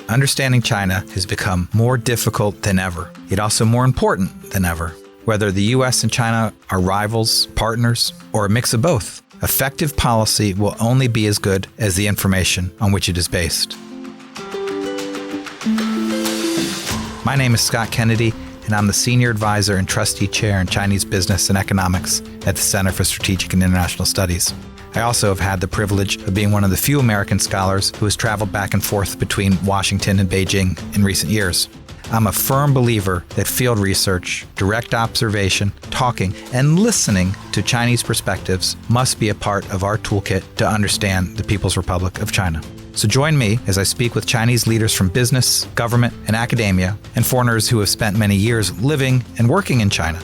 Understanding China has become more difficult than ever, yet also more important than ever. Whether the U.S. and China are rivals, partners, or a mix of both, effective policy will only be as good as the information on which it is based. My name is Scott Kennedy, and I'm the Senior Advisor and Trustee Chair in Chinese Business and Economics at the Center for Strategic and International Studies. I also have had the privilege of being one of the few American scholars who has traveled back and forth between Washington and Beijing in recent years. I'm a firm believer that field research, direct observation, talking, and listening to Chinese perspectives must be a part of our toolkit to understand the People's Republic of China. So join me as I speak with Chinese leaders from business, government, and academia, and foreigners who have spent many years living and working in China.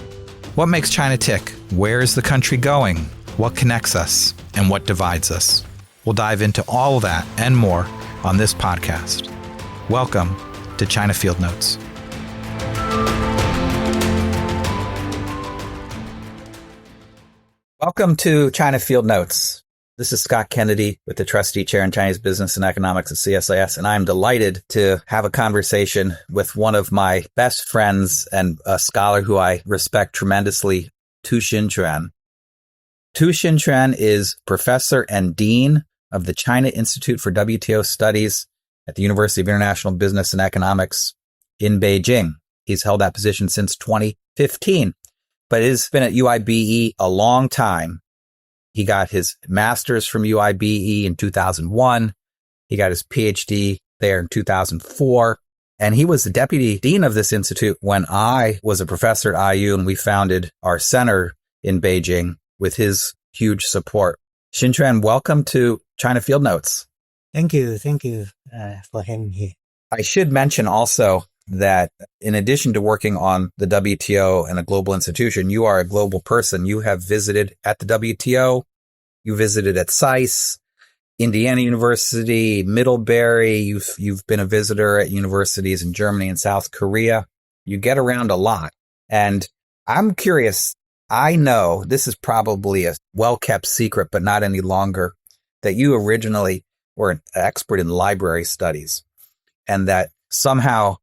What makes China tick? Where is the country going? What connects us? And what divides us? We'll dive into all of that and more on this podcast. Welcome to China Field Notes. Welcome to China Field Notes. This is Scott Kennedy with the Trustee Chair in Chinese Business and Economics at CSIS, and I'm delighted to have a conversation with one of my best friends and a scholar who I respect tremendously, Tu Xinquan. Tu Xinquan is Professor and Dean of the China Institute for WTO Studies at the University of International Business and Economics in Beijing. He's held that position since 2015, but has been at UIBE a long time. He got his master's from UIBE in 2001. He got his PhD there in 2004. And he was the deputy dean of this institute when I was a professor at IU and we founded our center in Beijing with his huge support. Xinquan, welcome to China Field Notes. Thank you for having me here. I should mention also that in addition to working on the WTO and a global institution, you are a global person. You have visited at the WTO, you visited at SAIS, Indiana University, Middlebury, you've been a visitor at universities in Germany and South Korea. You get around a lot. And I'm curious, I know this is probably a well-kept secret, but not any longer, that you originally were an expert in library studies and that somehow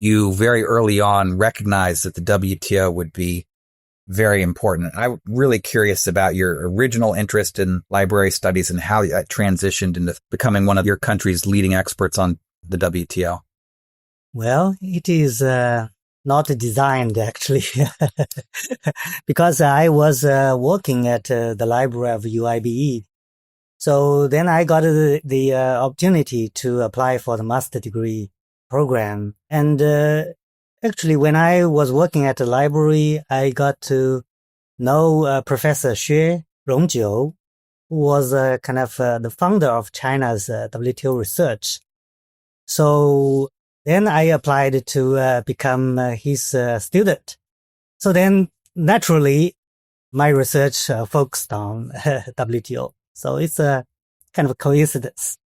you very early on recognized that the WTO would be very important. I'm really curious about your original interest in library studies and how that transitioned into becoming one of your country's leading experts on the WTO. Well, it is not designed actually, because I was working at the library of UIBE. So then I got the opportunity to apply for the master degree program. And actually, when I was working at the library, I got to know Professor Xue Rongjiu, who was kind of the founder of China's WTO research. So then I applied to become his student. So then naturally, my research focused on WTO. So it's a kind of a coincidence.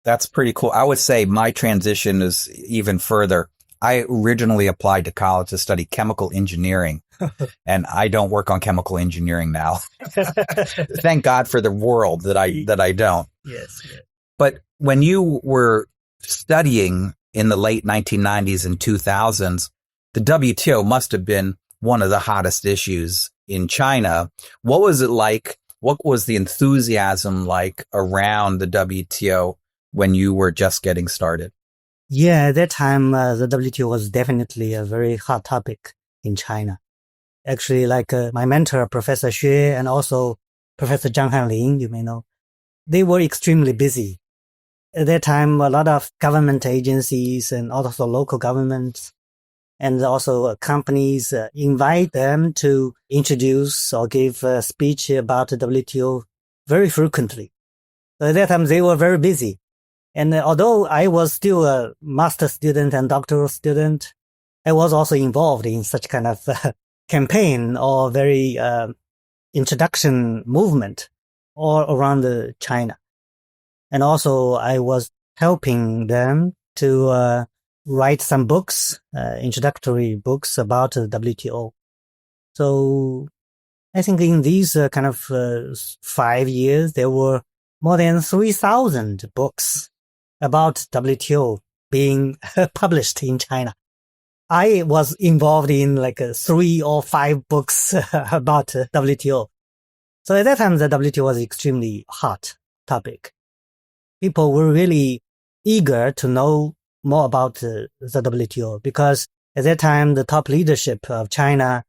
That's pretty cool. I would say my transition is even further. I originally applied to college to study chemical engineering, and I don't work on chemical engineering now. Thank God for the world that I don't. Yes. But when you were studying in the late 1990s and 2000s, the WTO must have been one of the hottest issues in China. What was it like? What was the enthusiasm like around the WTO when you were just getting started? Yeah, at that time, the WTO was definitely a very hot topic in China. Actually, like my mentor, Professor Xue, and also Professor Zhang Hanlin, you may know, they were extremely busy. At that time, a lot of government agencies and also local governments and also companies invite them to introduce or give a speech about the WTO very frequently. So at that time, they were very busy. And although I was still a master student and doctoral student, I was also involved in such kind of campaign or very introduction movement all around China. And also I was helping them to write some books, introductory books about the WTO. So I think in these kind of 5 years, there were more than 3,000 books about WTO being published in China. I was involved in like 3 or 5 books about WTO. So at that time, the WTO was extremely hot topic. People were really eager to know more about the WTO because at that time, the top leadership of China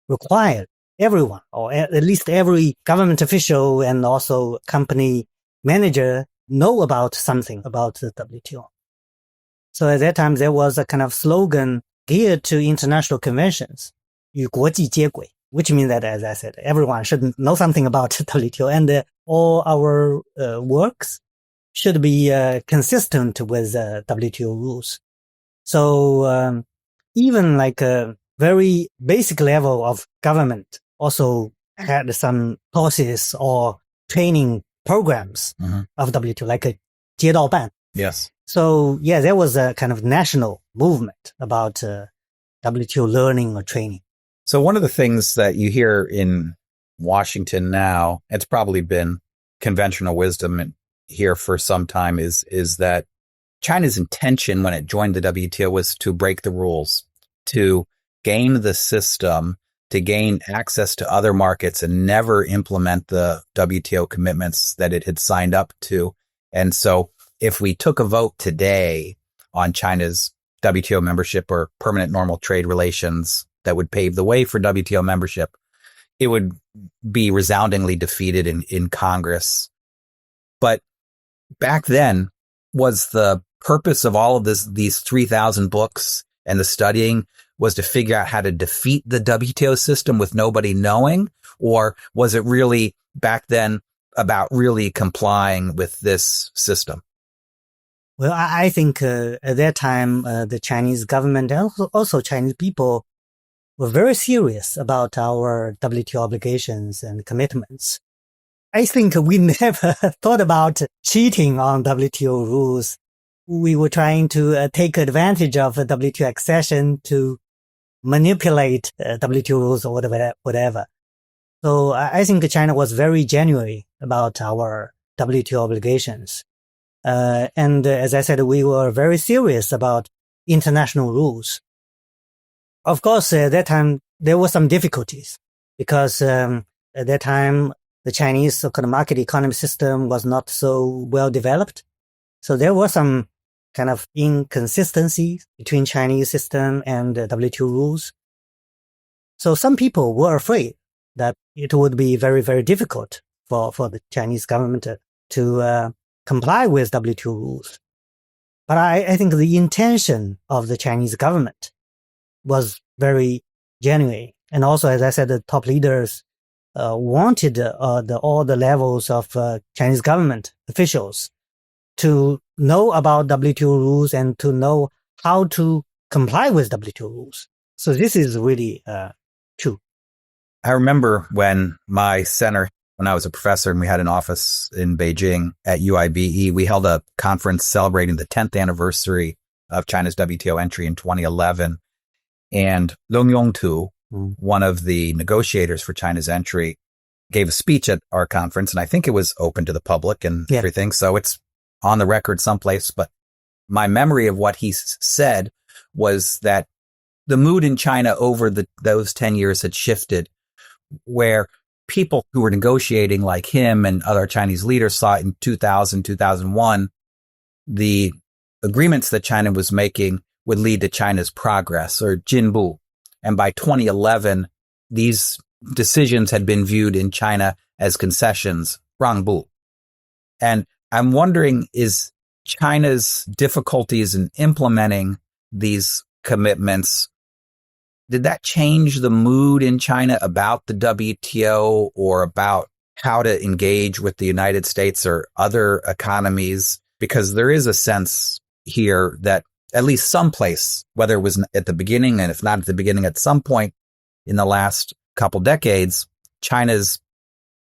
required everyone, or at least every government official and also company manager, know about something about the WTO. So at that time, there was a kind of slogan geared to international conventions, 与国际接轨, which means that, as I said, everyone should know something about WTO, and all our works should be consistent with WTO rules. So even like a very basic level of government also had some courses or training programs of WTO, like a 街道办. Yes. So yeah, there was a kind of national movement about WTO learning or training. So one of the things that you hear in Washington now, it's probably been conventional wisdom here for some time, is that China's intention when it joined the WTO was to break the rules, to gain the system, to gain access to other markets and never implement the WTO commitments that it had signed up to. And so if we took a vote today on China's WTO membership or permanent normal trade relations that would pave the way for WTO membership, it would be resoundingly defeated in Congress. But back then, was the purpose of all of these 3,000 books and the studying was to figure out how to defeat the WTO system with nobody knowing? Or was it really back then about really complying with this system? Well, I think at that time, the Chinese government and also Chinese people were very serious about our WTO obligations and commitments. I think we never thought about cheating on WTO rules. We were trying to take advantage of WTO accession to manipulate WTO rules or whatever. So I think China was very genuine about our WTO obligations. And as I said, we were very serious about international rules. Of course, at that time, there were some difficulties because at that time, the Chinese so-called market economy system was not so well developed. So there were some kind of inconsistencies between Chinese system and WTO rules. So some people were afraid that it would be very, very difficult for the Chinese government to comply with WTO rules. But I think the intention of the Chinese government was very genuine. And also, as I said, the top leaders wanted all the levels of Chinese government officials to know about WTO rules and to know how to comply with WTO rules. So this is really true. I remember when when I was a professor and we had an office in Beijing at UIBE, we held a conference celebrating the 10th anniversary of China's WTO entry in 2011. And Long Yongtu, one of the negotiators for China's entry, gave a speech at our conference, and I think it was open to the public and everything. So it's on the record someplace. But my memory of what he said was that the mood in China over those 10 years had shifted, where people who were negotiating like him and other Chinese leaders saw in 2000, 2001, the agreements that China was making would lead to China's progress or Jinbu. And by 2011, these decisions had been viewed in China as concessions, Rangbu. And I'm wondering, is China's difficulties in implementing these commitments, did that change the mood in China about the WTO or about how to engage with the United States or other economies? Because there is a sense here that at least someplace, whether it was at the beginning and if not at the beginning, at some point in the last couple decades, China's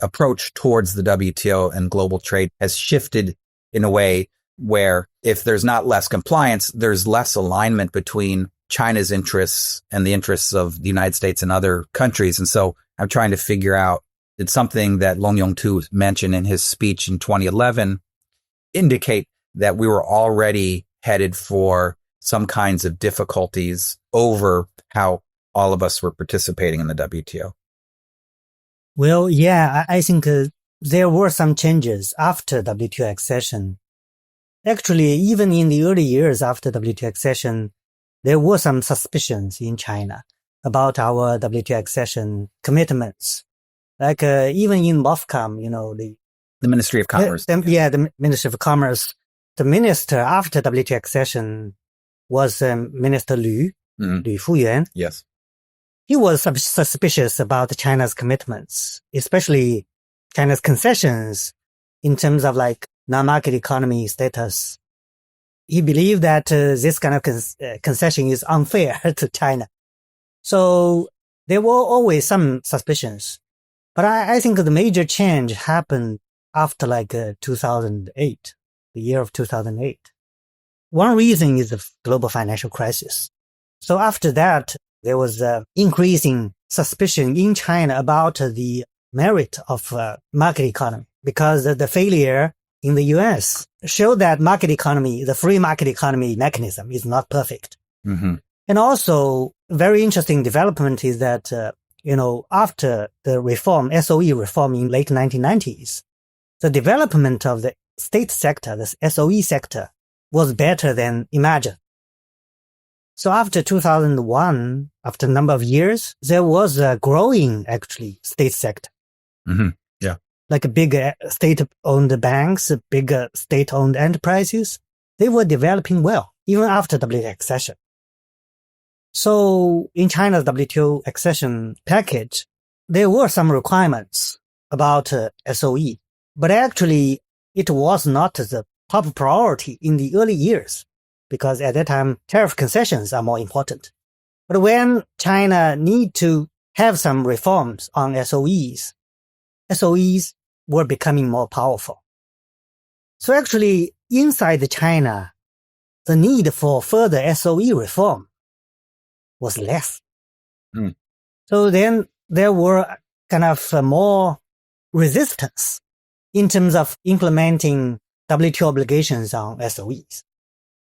approach towards the WTO and global trade has shifted in a way where if there's not less compliance, there's less alignment between China's interests and the interests of the United States and other countries. And so I'm trying to figure out, did something that Long Yong-tu mentioned in his speech in 2011 indicate that we were already headed for some kinds of difficulties over how all of us were participating in the WTO? Well, yeah, I think there were some changes after WTO accession. Actually, even in the early years after WTO accession, there were some suspicions in China about our WTO accession commitments. Like even in MOFCOM, the Ministry of Commerce. The Ministry of Commerce. The minister after WTO accession was Minister Liu Fuyuan. Yes. He was suspicious about China's commitments, especially China's concessions in terms of like non-market economy status. He believed that this kind of concession is unfair to China. So there were always some suspicions. But I think the major change happened after 2008, the year of 2008. One reason is the global financial crisis. So after that, there was increasing suspicion in China about the merit of market economy, because the failure in the US showed that market economy, the free market economy mechanism is not perfect. Mm-hmm. And also, very interesting development is that, after the reform, SOE reform in late 1990s, the development of the state sector, the SOE sector, was better than imagined. So after 2001, after a number of years, there was a growing, actually, state sector. Mm-hmm. Yeah. Like big state-owned banks, big state-owned enterprises, they were developing well, even after WTO accession. So in China's WTO accession package, there were some requirements about SOE, but actually it was not the top priority in the early years, because at that time, tariff concessions are more important. But when China need to have some reforms on SOEs were becoming more powerful. So actually, inside China, the need for further SOE reform was less. Mm. So then there were kind of more resistance in terms of implementing WTO obligations on SOEs.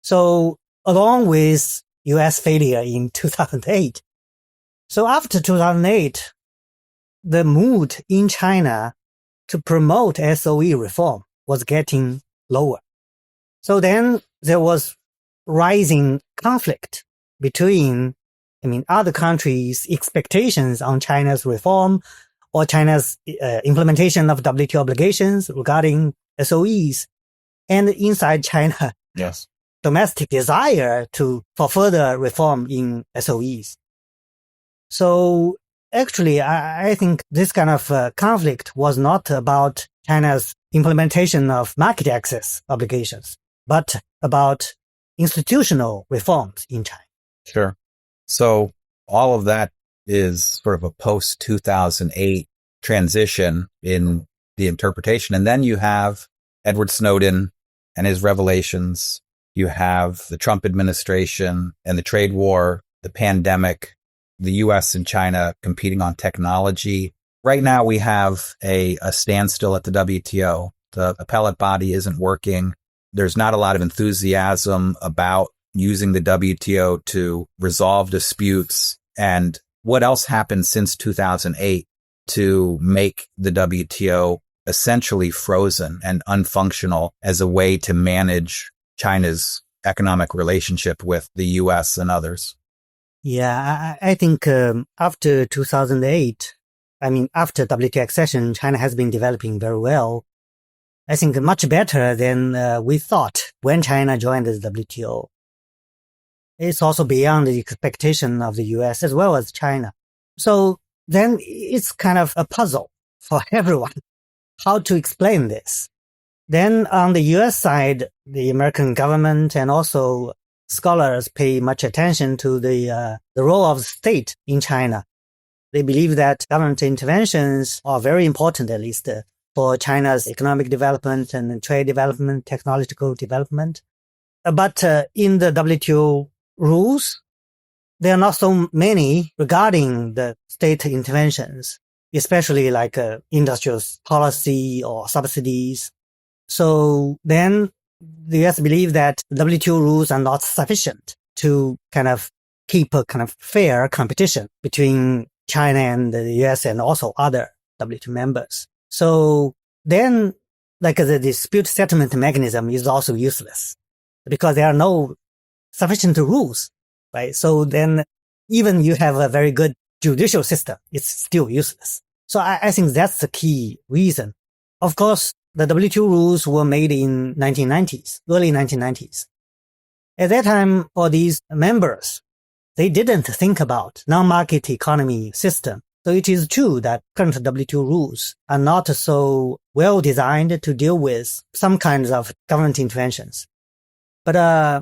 So along with US failure in 2008, so after 2008, the mood in China to promote SOE reform was getting lower. So then there was rising conflict between, other countries' expectations on China's reform or China's implementation of WTO obligations regarding SOEs, and inside China, yes, domestic desire for further reform in SOEs. So actually, I think this kind of conflict was not about China's implementation of market access obligations, but about institutional reforms in China. Sure. So all of that is sort of a post-2008 transition in the interpretation. And then you have Edward Snowden and his revelations. You have the Trump administration and the trade war, the pandemic, the US and China competing on technology. Right now, we have a standstill at the WTO. The appellate body isn't working. There's not a lot of enthusiasm about using the WTO to resolve disputes. And what else happened since 2008 to make the WTO essentially frozen and unfunctional as a way to manage China's economic relationship with the US and others? Yeah, I think after 2008, after WTO accession, China has been developing very well. I think much better than we thought when China joined the WTO. It's also beyond the expectation of the US as well as China. So then it's kind of a puzzle for everyone how to explain this. Then on the US side, the American government and also scholars pay much attention to the role of the state in China. They believe that government interventions are very important, at least for China's economic development and trade development, technological development. But in the WTO rules, there are not so many regarding the state interventions. especially like industrial policy or subsidies. So then the US believe that WTO rules are not sufficient to kind of keep a kind of fair competition between China and the US and also other WTO members. So then like the dispute settlement mechanism is also useless because there are no sufficient rules, right? So then even you have a very good judicial system, it's still useless. So I think that's the key reason. Of course, the WTO rules were made in 1990s, early 1990s. At that time, for these members, they didn't think about non-market economy system. So it is true that current WTO rules are not so well designed to deal with some kinds of government interventions. But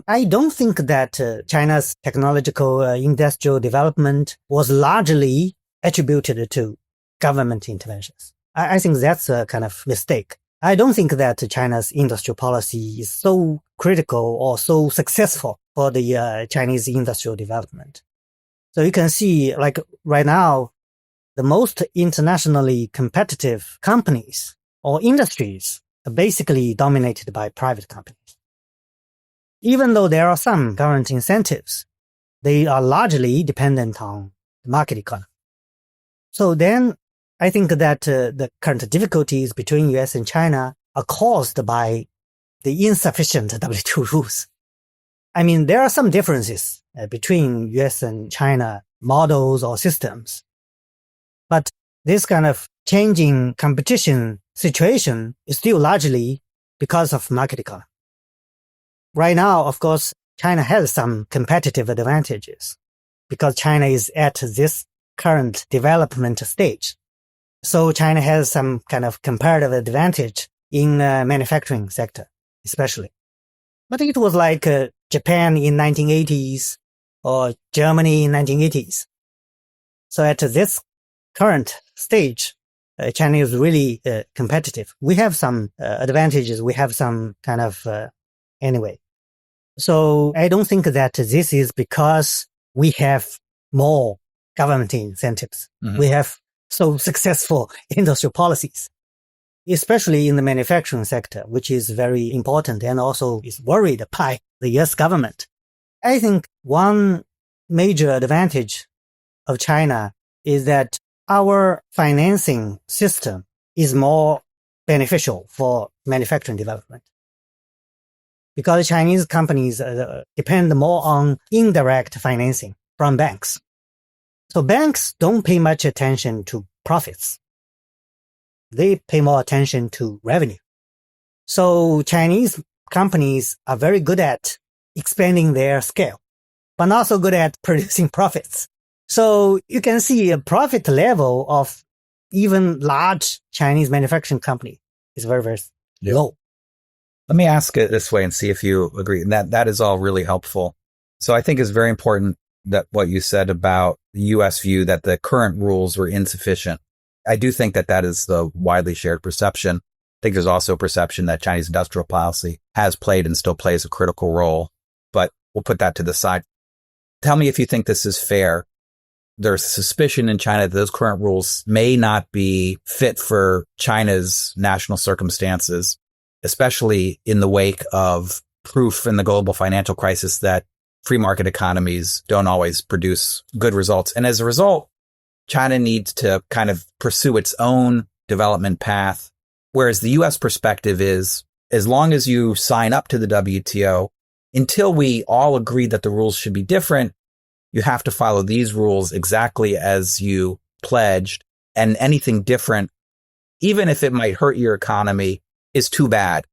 I don't think that China's technological industrial development was largely attributed to government interventions. I think that's a kind of mistake. I don't think that China's industrial policy is so critical or so successful for the Chinese industrial development. So you can see, like right now, the most internationally competitive companies or industries are basically dominated by private companies. Even though there are some government incentives, they are largely dependent on the market economy. So then I think that the current difficulties between US and China are caused by the insufficient WTO rules. I mean, there are some differences between US and China models or systems, but this kind of changing competition situation is still largely because of market economy. Right now, of course, China has some competitive advantages because China is at this current development stage. So China has some kind of comparative advantage in manufacturing sector, especially. But it was like Japan in 1980s or Germany in 1980s. So at this current stage, China is really competitive. We have some advantages. We have some kind of anyway. So I don't think that this is because we have more government incentives. Mm-hmm. We have so successful industrial policies, especially in the manufacturing sector, which is very important and also is worried by the US government. I think one major advantage of China is that our financing system is more beneficial for manufacturing development. Because Chinese companies depend more on indirect financing from banks. So banks don't pay much attention to profits. They pay more attention to revenue. So Chinese companies are very good at expanding their scale, but not so good at producing profits. So you can see a profit level of even large Chinese manufacturing company is very, very low. Let me ask it this way and see if you agree. And that is all really helpful. So I think it's very important that what you said about the U.S. view that the current rules were insufficient. I do think that that is the widely shared perception. I think there's also a perception that Chinese industrial policy has played and still plays a critical role, but we'll put that to the side. Tell me if you think this is fair. There's suspicion in China that those current rules may not be fit for China's national circumstances, especially in the wake of proof in the global financial crisis that free market economies don't always produce good results. And as a result, China needs to kind of pursue its own development path. Whereas the U.S. perspective is, as long as you sign up to the WTO, until we all agree that the rules should be different, you have to follow these rules exactly as you pledged. And anything different, even if it might hurt your economy, is too bad.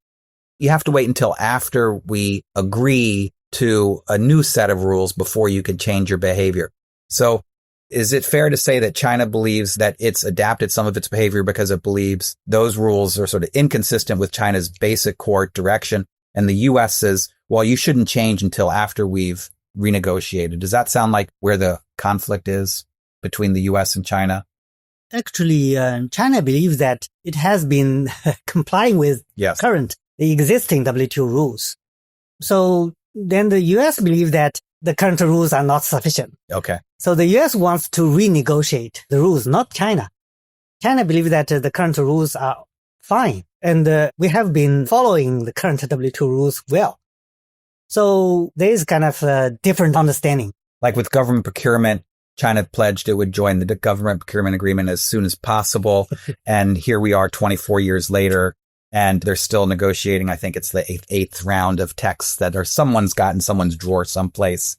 You have to wait until after we agree to a new set of rules before you can change your behavior. So is it fair to say that China believes that it's adapted some of its behavior because it believes those rules are sort of inconsistent with China's basic core direction? And the U.S. says, well, you shouldn't change until after we've renegotiated. Does that sound like where the conflict is between the U.S. and China? Actually, China believes that it has been complying with the existing WTO rules. So then the U.S. believes that the current rules are not sufficient. Okay. So the U.S. wants to renegotiate the rules, not China. China believes that the current rules are fine. And we have been following the current WTO rules well. So there is kind of a different understanding. Like with government procurement, China pledged it would join the government procurement agreement as soon as possible. And here we are 24 years later, and they're still negotiating. I think it's the eighth round of texts that are someone's got in someone's drawer someplace.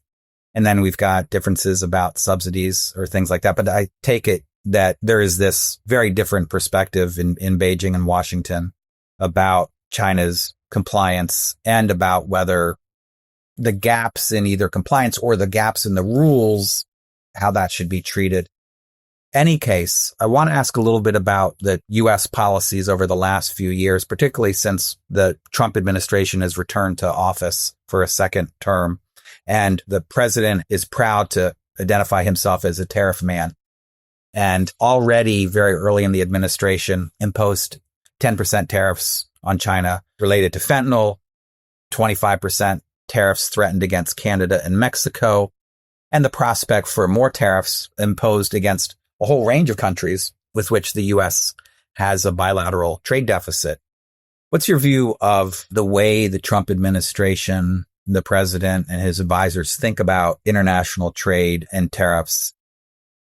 And then we've got differences about subsidies or things like that. But I take it that there is this very different perspective in Beijing and Washington about China's compliance and about whether the gaps in either compliance or the gaps in the rules, how that should be treated. Any case, I want to ask a little bit about the U.S. policies over the last few years, particularly since the Trump administration has returned to office for a second term. And the president is proud to identify himself as a tariff man. And already very early in the administration imposed 10% tariffs on China related to fentanyl, 25% tariffs threatened against Canada and Mexico, and the prospect for more tariffs imposed against a whole range of countries with which the U.S. has a bilateral trade deficit. What's your view of the way the Trump administration, the president and his advisors think about international trade and tariffs,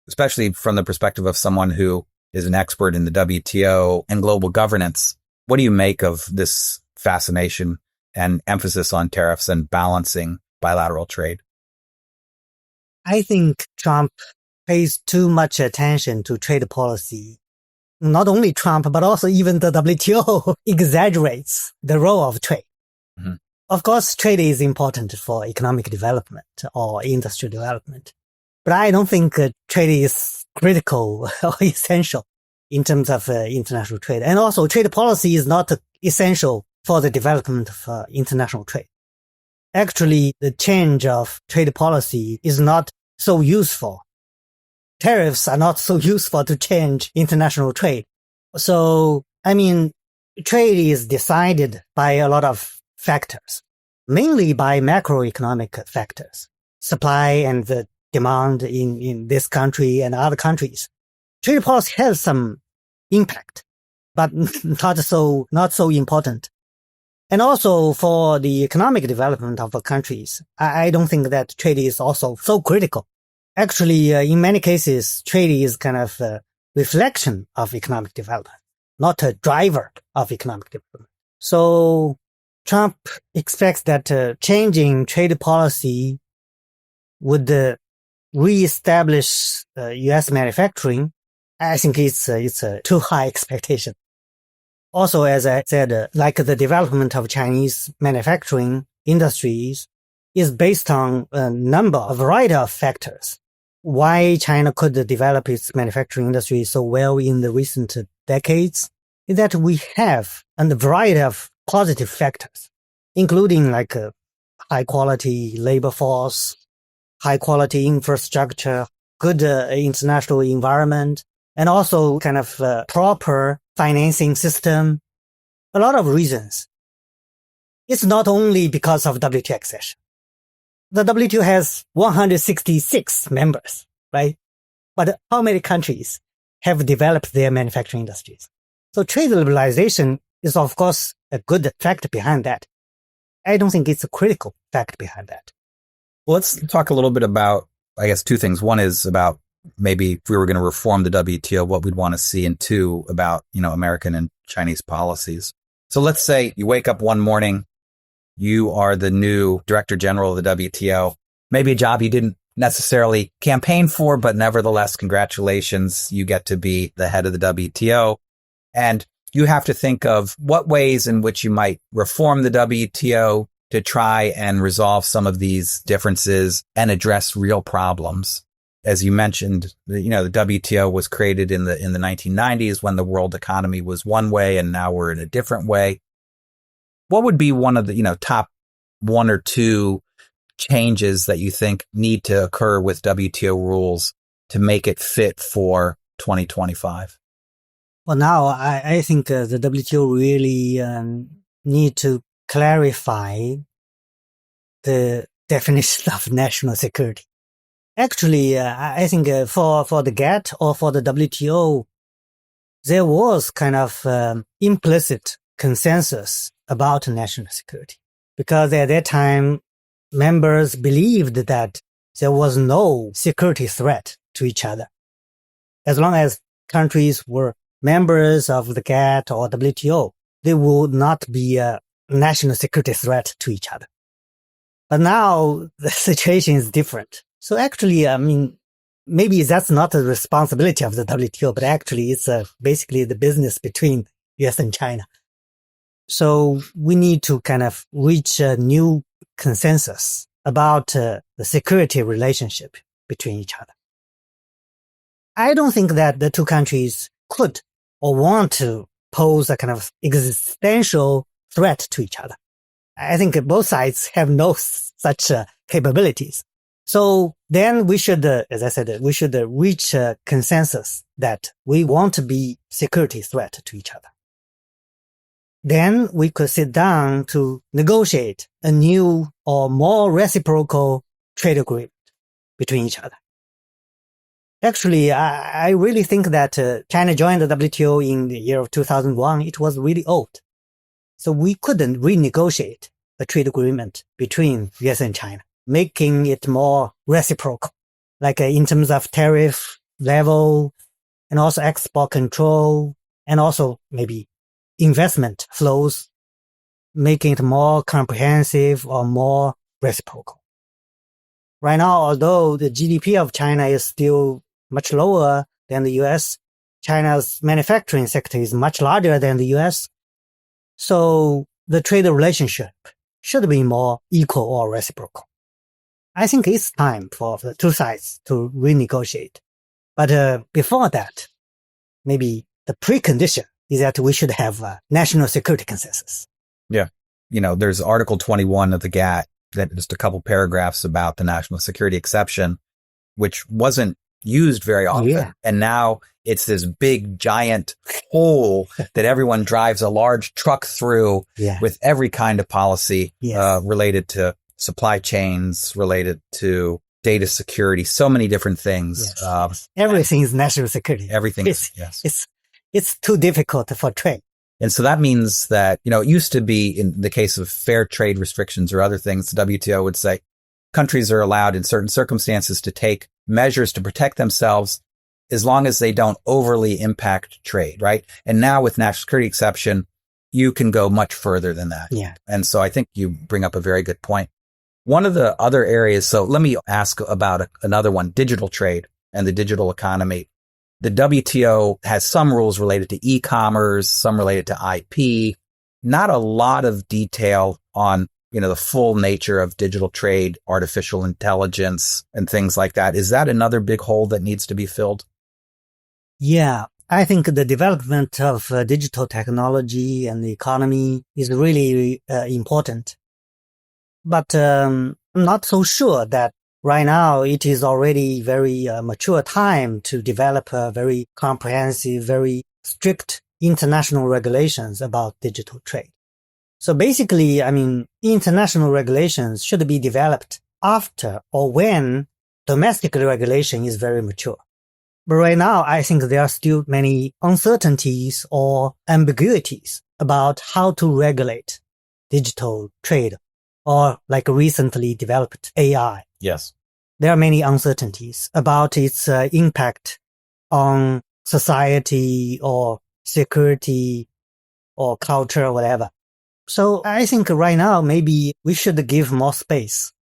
especially from the perspective of someone who is an expert in the WTO and global governance? What do you make of this fascination and emphasis on tariffs and balancing bilateral trade? I think Trump pays too much attention to trade policy. Not only Trump, but also even the WTO exaggerates the role of trade. Mm-hmm. Of course, trade is important for economic development or industry development. But I don't think trade is critical or essential in terms of international trade. And also, trade policy is not essential for the development of international trade. Actually, the change of trade policy is not so useful. Tariffs are not so useful to change international trade. So, trade is decided by a lot of factors, mainly by macroeconomic factors, supply and the demand in this country and other countries. Trade policy has some impact, but not so important. And also for the economic development of countries, I don't think that trade is also so critical. Actually, in many cases, trade is kind of a reflection of economic development, not a driver of economic development. So Trump expects that changing trade policy would reestablish U.S. manufacturing. I think it's a too high expectation. Also, as I said, like the development of Chinese manufacturing industries is based on a variety of factors. Why China could develop its manufacturing industry so well in the recent decades is that we have a variety of positive factors, including like a high quality labor force, high quality infrastructure, good international environment, and also kind of proper financing system. A lot of reasons. It's not only because of WTO accession. The WTO has 166 members, right? But how many countries have developed their manufacturing industries? So trade liberalization is, of course, a good fact behind that. I don't think it's a critical fact behind that. Well, let's talk a little bit about, I guess, two things. One is about maybe if we were going to reform the WTO, what we'd want to see, and two, about, American and Chinese policies. So let's say you wake up one morning, you are the new Director General of the WTO, maybe a job you didn't necessarily campaign for, but nevertheless, congratulations, you get to be the head of the WTO. And you have to think of what ways in which you might reform the WTO to try and resolve some of these differences and address real problems. As you mentioned, the WTO was created in the 1990s when the world economy was one way, and now we're in a different way. What would be one of the, top one or two changes that you think need to occur with WTO rules to make it fit for 2025? Well, now I think the WTO really need to clarify the definition of national security. Actually, I think for the GATT or for the WTO, there was kind of implicit consensus about national security, because at that time, members believed that there was no security threat to each other. As long as countries were members of the GATT or WTO, they would not be a national security threat to each other. But now the situation is different. So actually, I mean, maybe that's not the responsibility of the WTO, but actually it's basically the business between US and China. So we need to kind of reach a new consensus about the security relationship between each other. I don't think that the two countries could or want to pose a kind of existential threat to each other. I think both sides have no such capabilities. So then we should, as I said, we should reach a consensus that we want to be security threat to each other. Then we could sit down to negotiate a new or more reciprocal trade agreement between each other. Actually, I really think that China joined the WTO in the year of 2001. It was really old. So we couldn't renegotiate a trade agreement between US and China, making it more reciprocal, like in terms of tariff level and also export control and also maybe investment flows, making it more comprehensive or more reciprocal. Right now, although the GDP of China is still much lower than the US, China's manufacturing sector is much larger than the US. So the trade relationship should be more equal or reciprocal. I think it's time for the two sides to renegotiate. But before that, maybe the precondition is that we should have a national security consensus. Yeah. You know, there's Article 21 of the GATT that just a couple paragraphs about the national security exception, which wasn't used very often. Yeah. And now it's this big giant hole that everyone drives a large truck through with every kind of policy related to supply chains, related to data security, so many different things. Everything is national security. Everything. It's too difficult for trade. And so that means that, you know, it used to be in the case of fair trade restrictions or other things, the WTO would say countries are allowed in certain circumstances to take measures to protect themselves as long as they don't overly impact trade, right? And now with national security exception, you can go much further than that. Yeah. And so I think you bring up a very good point. One of the other areas, so let me ask about another one, digital trade and the digital economy. The WTO has some rules related to e-commerce, some related to IP, not a lot of detail on, you know, the full nature of digital trade, artificial intelligence and things like that. Is that another big hole that needs to be filled? Yeah, I think the development of digital technology and the economy is really important. But I'm not so sure that right now it is already very mature time to develop a very comprehensive, very strict international regulations about digital trade. So basically, I mean, international regulations should be developed after or when domestic regulation is very mature. But right now, I think there are still many uncertainties or ambiguities about how to regulate digital trade or like recently developed AI. Yes. There are many uncertainties about its impact on society or security or culture or whatever. So I think right now, maybe we should give more space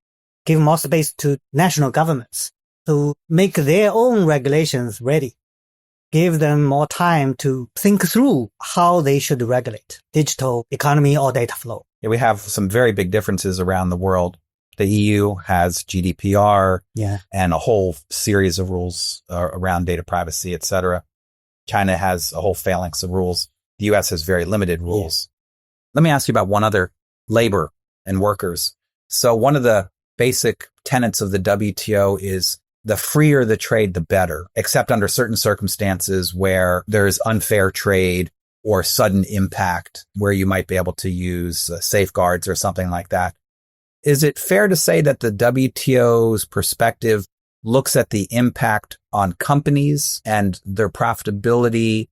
to national governments to make their own regulations ready. Give them more time to think through how they should regulate digital economy or data flow. Yeah, we have some very big differences around the world. The EU has GDPR and a whole series of rules around data privacy, et cetera. China has a whole phalanx of rules. The US has very limited rules. Let me ask you about one other, labor and workers. So one of the basic tenets of the WTO is the freer the trade, the better, except under certain circumstances where there's unfair trade or sudden impact where you might be able to use safeguards or something like that. Is it fair to say that the WTO's perspective looks at the impact on companies and their profitability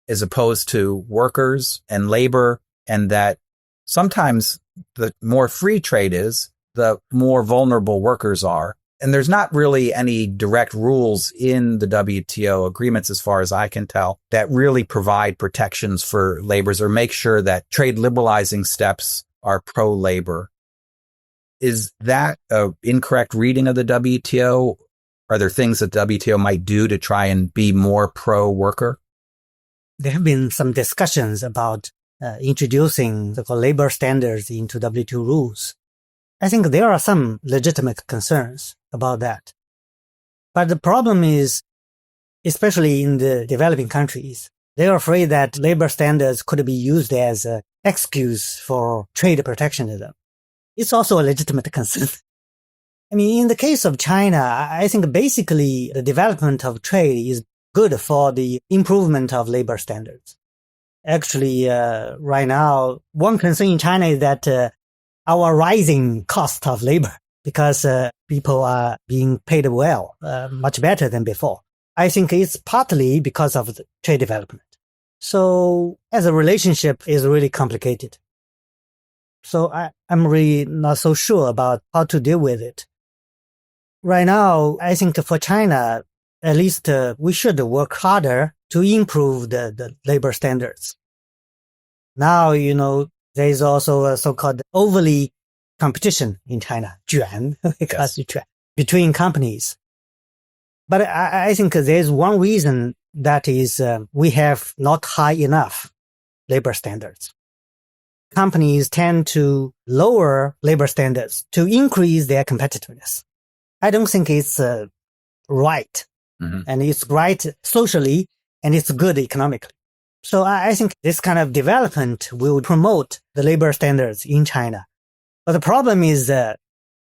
as opposed to workers and labor, and that sometimes the more free trade is, the more vulnerable workers are. And there's not really any direct rules in the WTO agreements, as far as I can tell, that really provide protections for laborers or make sure that trade liberalizing steps are pro-labor. Is that an incorrect reading of the WTO? Are there things that WTO might do to try and be more pro-worker? There have been some discussions about introducing the labor standards into WTO rules. I think there are some legitimate concerns about that. But the problem is, especially in the developing countries, they are afraid that labor standards could be used as an excuse for trade protectionism. It's also a legitimate concern. I mean, in the case of China, I think basically the development of trade is good for the improvement of labor standards. Actually, right now, one concern in China is that our rising cost of labor, because people are being paid well, much better than before. I think it's partly because of the trade development. So as a relationship is really complicated. So I'm really not so sure about how to deal with it. Right now, I think for China, at least we should work harder to improve the labor standards. Now, there is also a so-called overly competition in China, 卷, Yes. between companies. But I think there's one reason that is we have not high enough labor standards. Companies tend to lower labor standards to increase their competitiveness. I don't think it's right. Mm-hmm. And it's right socially and it's good economically. So I think this kind of development will promote the labor standards in China. But the problem is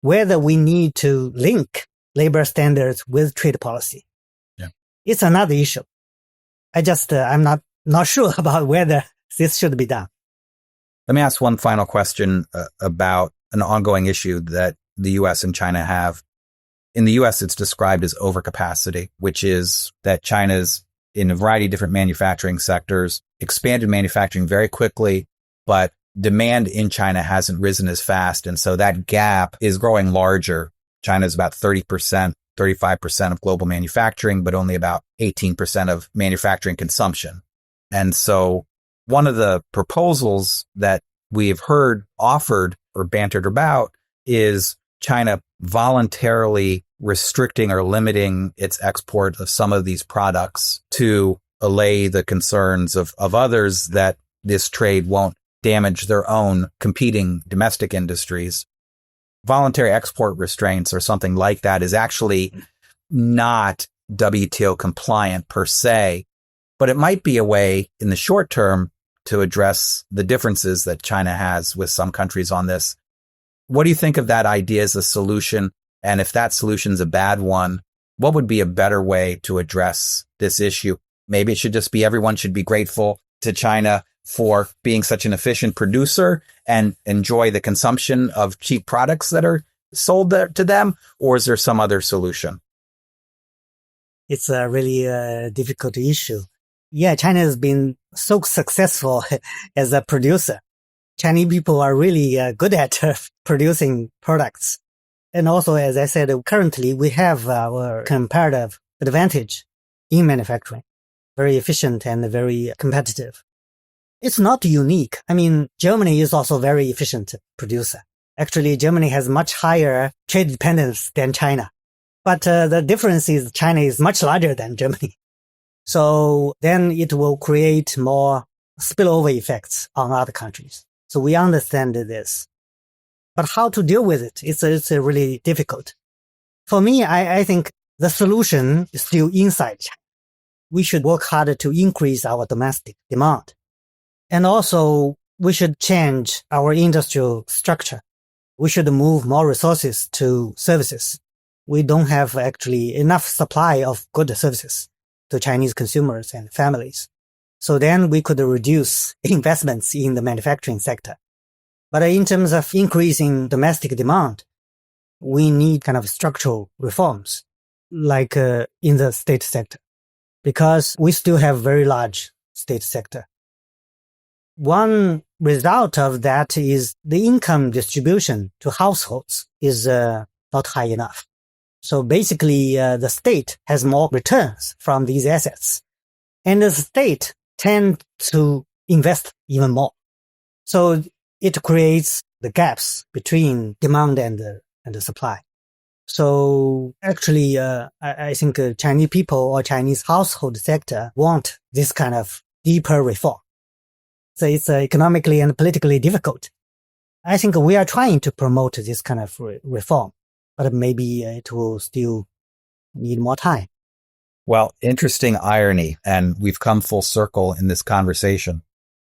whether we need to link labor standards with trade policy. Yeah. It's another issue. I'm not sure about whether this should be done. Let me ask one final question about an ongoing issue that the U.S. and China have. In the U.S., it's described as overcapacity, which is that China's in a variety of different manufacturing sectors, expanded manufacturing very quickly, but demand in China hasn't risen as fast. And so that gap is growing larger. China is about 30%, 35% of global manufacturing, but only about 18% of manufacturing consumption. And so one of the proposals that we have heard offered or bantered about is China voluntarily restricting or limiting its export of some of these products to allay the concerns of others that this trade won't damage their own competing domestic industries. Voluntary export restraints or something like that is actually not WTO compliant per se, but it might be a way in the short term to address the differences that China has with some countries on this. What do you think of that idea as a solution? And if that solution's a bad one, what would be a better way to address this issue? Maybe it should just be everyone should be grateful to China for being such an efficient producer and enjoy the consumption of cheap products that are sold to them? Or is there some other solution? It's a really difficult issue. Yeah, China has been so successful as a producer. Chinese people are really good at producing products. And also, as I said, currently we have our comparative advantage in manufacturing. Very efficient and very competitive. It's not unique. I mean, Germany is also a very efficient producer. Actually, Germany has much higher trade dependence than China. But the difference is China is much larger than Germany. So then it will create more spillover effects on other countries. So we understand this. But how to deal with it? It's really difficult. For me, I think the solution is still inside China. We should work harder to increase our domestic demand. And also, we should change our industrial structure. We should move more resources to services. We don't have actually enough supply of good services to Chinese consumers and families. So then we could reduce investments in the manufacturing sector. But in terms of increasing domestic demand, we need kind of structural reforms, like in the state sector, because we still have very large state sector. One result of that is the income distribution to households is not high enough. So basically, the state has more returns from these assets, and the state tends to invest even more. So it creates the gaps between demand and the supply. So actually, I think Chinese people or Chinese household sector want this kind of deeper reform. So it's economically and politically difficult. I think we are trying to promote this kind of reform, but maybe it will still need more time. Well, interesting irony, and we've come full circle in this conversation.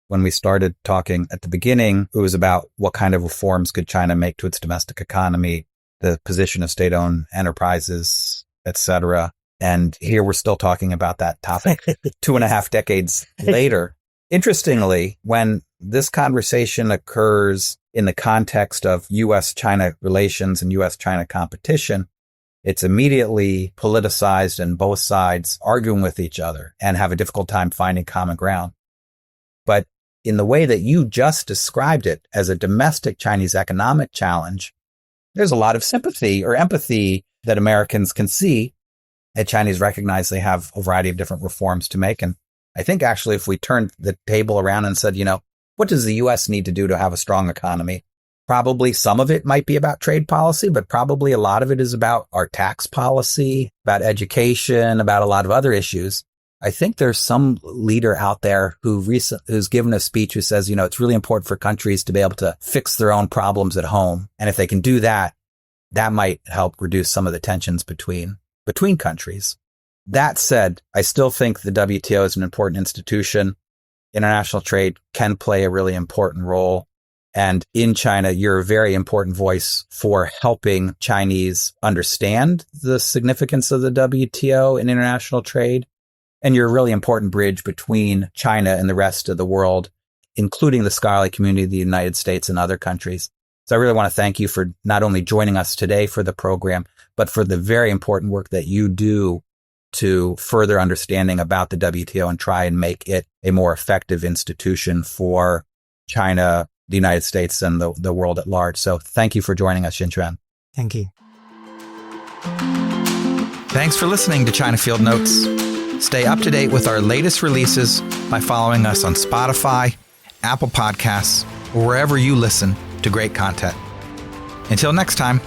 When we started talking at the beginning, it was about what kind of reforms could China make to its domestic economy, the position of state-owned enterprises, etc. And here we're still talking about that topic 2.5 decades later. Interestingly, when this conversation occurs in the context of U.S.-China relations and U.S.-China competition, it's immediately politicized and both sides arguing with each other and have a difficult time finding common ground. But in the way that you just described it as a domestic Chinese economic challenge, there's a lot of sympathy or empathy that Americans can see that Chinese recognize they have a variety of different reforms to make. And I think actually if we turned the table around and said, what does the U.S. need to do to have a strong economy? Probably some of it might be about trade policy, but probably a lot of it is about our tax policy, about education, about a lot of other issues. I think there's some leader out there who's given a speech who says, it's really important for countries to be able to fix their own problems at home. And if they can do that, that might help reduce some of the tensions between countries. That said, I still think the WTO is an important institution. International trade can play a really important role. And in China, you're a very important voice for helping Chinese understand the significance of the WTO in international trade. And you're a really important bridge between China and the rest of the world, including the scholarly community of the United States and other countries. So I really want to thank you for not only joining us today for the program, but for the very important work that you do to further understanding about the WTO and try and make it a more effective institution for China, the United States, and the world at large. So thank you for joining us, Xinquan. Thank you. Thanks for listening to China Field Notes. Stay up to date with our latest releases by following us on Spotify, Apple Podcasts, or wherever you listen to great content. Until next time.